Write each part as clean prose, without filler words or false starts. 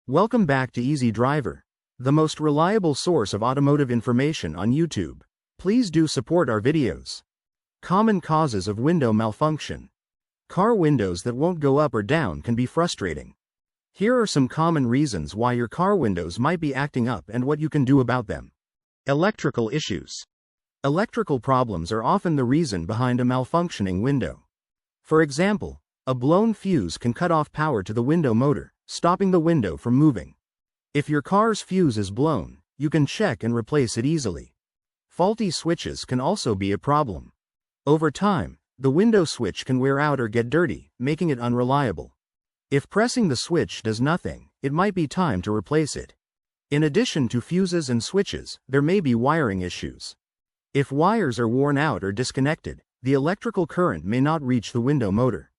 Welcome back to Easy Driver, the most reliable source of automotive information on YouTube. Please do support our videos. Common causes of window malfunction. Car windows that won't go up or down can be frustrating. Here are some common reasons why your car windows might be acting up and what you can do about them. Electrical issues. Electrical problems are often the reason behind a malfunctioning window. For example, a blown fuse can cut off power to the window motor, stopping the window from moving. If your car's fuse is blown, you can check and replace it easily. Faulty switches can also be a problem. Over time, the window switch can wear out or get dirty, making it unreliable. If pressing the switch does nothing, it might be time to replace it. In addition to fuses and switches, there may be wiring issues. If wires are worn out or disconnected, the electrical current may not reach the window motor.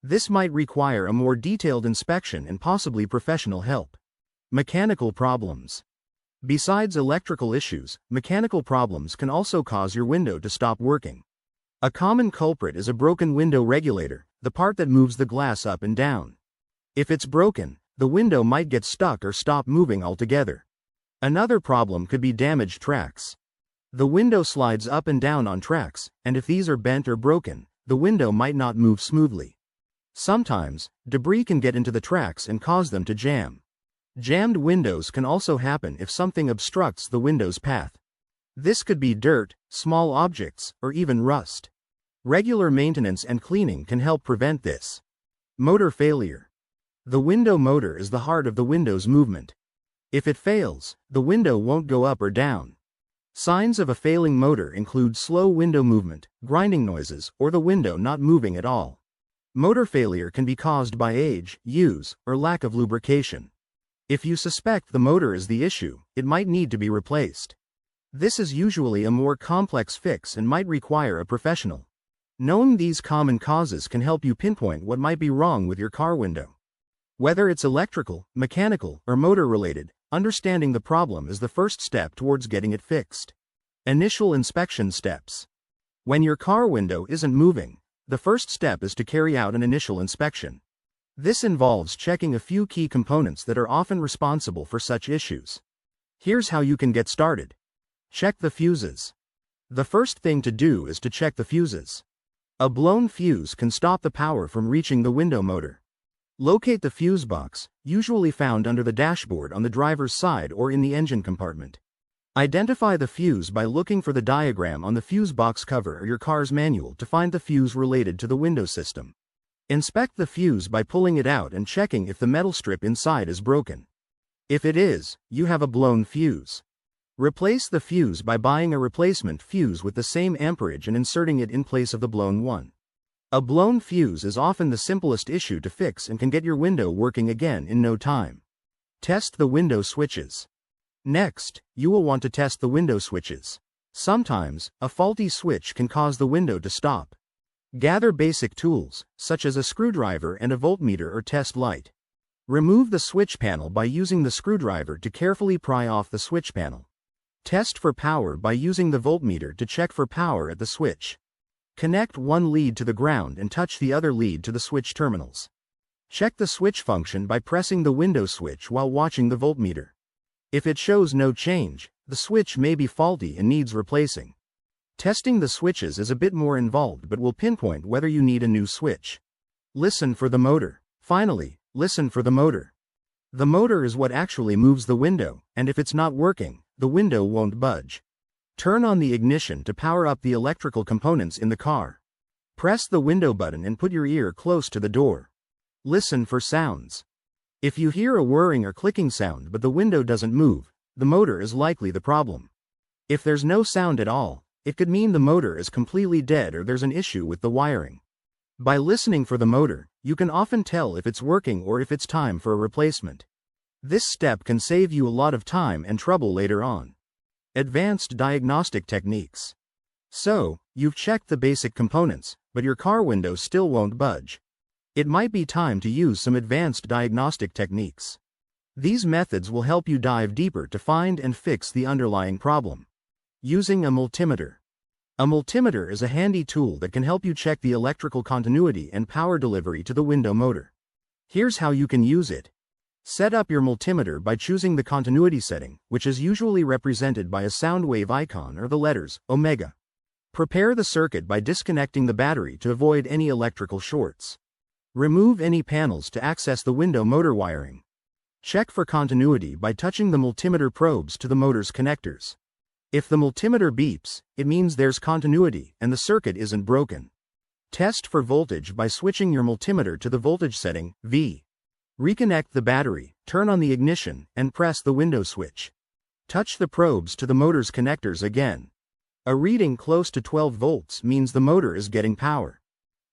This might require a more detailed inspection and possibly professional help. Mechanical problems. Besides electrical issues, mechanical problems can also cause your window to stop working. A common culprit is a broken window regulator, the part that moves the glass up and down. If it's broken, the window might get stuck or stop moving altogether. Another problem could be damaged tracks. The window slides up and down on tracks, and if these are bent or broken, the window might not move smoothly. Sometimes, debris can get into the tracks and cause them to jam. Jammed windows can also happen if something obstructs the window's path. This could be dirt, small objects, or even rust. Regular maintenance and cleaning can help prevent this. Motor failure. The window motor is the heart of the window's movement. If it fails, the window won't go up or down. Signs of a failing motor include slow window movement, grinding noises, or the window not moving at all. Motor failure can be caused by age, use, or lack of lubrication. If you suspect the motor is the issue, it might need to be replaced. This is usually a more complex fix and might require a professional. Knowing these common causes can help you pinpoint what might be wrong with your car window. Whether it's electrical, mechanical, or motor-related, understanding the problem is the first step towards getting it fixed. Initial inspection steps. When your car window isn't moving, the first step is to carry out an initial inspection. This involves checking a few key components that are often responsible for such issues. Here's how you can get started. Check the fuses. The first thing to do is to check the fuses. A blown fuse can stop the power from reaching the window motor. Locate the fuse box, usually found under the dashboard on the driver's side or in the engine compartment. Identify the fuse by looking for the diagram on the fuse box cover or your car's manual to find the fuse related to the window system. Inspect the fuse by pulling it out and checking if the metal strip inside is broken. If it is, you have a blown fuse. Replace the fuse by buying a replacement fuse with the same amperage and inserting it in place of the blown one. A blown fuse is often the simplest issue to fix and can get your window working again in no time. Test the window switches. Next, you will want to test the window switches. Sometimes, a faulty switch can cause the window to stop. Gather basic tools, such as a screwdriver and a voltmeter or test light. Remove the switch panel by using the screwdriver to carefully pry off the switch panel. Test for power by using the voltmeter to check for power at the switch. Connect one lead to the ground and touch the other lead to the switch terminals. Check the switch function by pressing the window switch while watching the voltmeter. If it shows no change, the switch may be faulty and needs replacing. Testing the switches is a bit more involved but will pinpoint whether you need a new switch. Listen for the motor. Finally, listen for the motor. The motor is what actually moves the window, and if it's not working, the window won't budge. Turn on the ignition to power up the electrical components in the car. Press the window button and put your ear close to the door. Listen for sounds. If you hear a whirring or clicking sound but the window doesn't move, the motor is likely the problem. If there's no sound at all, it could mean the motor is completely dead or there's an issue with the wiring. By listening for the motor, you can often tell if it's working or if it's time for a replacement. This step can save you a lot of time and trouble later on. Advanced diagnostic techniques. So, you've checked the basic components, but your car window still won't budge. It might be time to use some advanced diagnostic techniques. These methods will help you dive deeper to find and fix the underlying problem. Using a multimeter. A multimeter is a handy tool that can help you check the electrical continuity and power delivery to the window motor. Here's how you can use it. Set up your multimeter by choosing the continuity setting, which is usually represented by a sound wave icon or the letters omega. Prepare the circuit by disconnecting the battery to avoid any electrical shorts. Remove any panels to access the window motor wiring. Check for continuity by touching the multimeter probes to the motor's connectors. If the multimeter beeps, it means there's continuity and the circuit isn't broken. Test for voltage by switching your multimeter to the voltage setting, V. Reconnect the battery, turn on the ignition, and press the window switch. Touch the probes to the motor's connectors again. A reading close to 12 volts means the motor is getting power.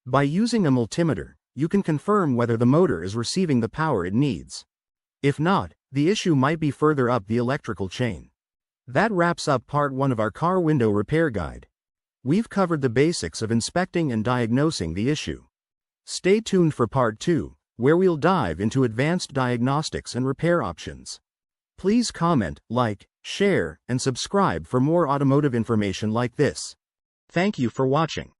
By using a multimeter, you can confirm whether the motor is receiving the power it needs. If not, the issue might be further up the electrical chain. That wraps up part 1 of our car window repair guide. We've covered the basics of inspecting and diagnosing the issue. Stay tuned for part 2, where we'll dive into advanced diagnostics and repair options. Please comment, like, share, and subscribe for more automotive information like this. Thank you for watching.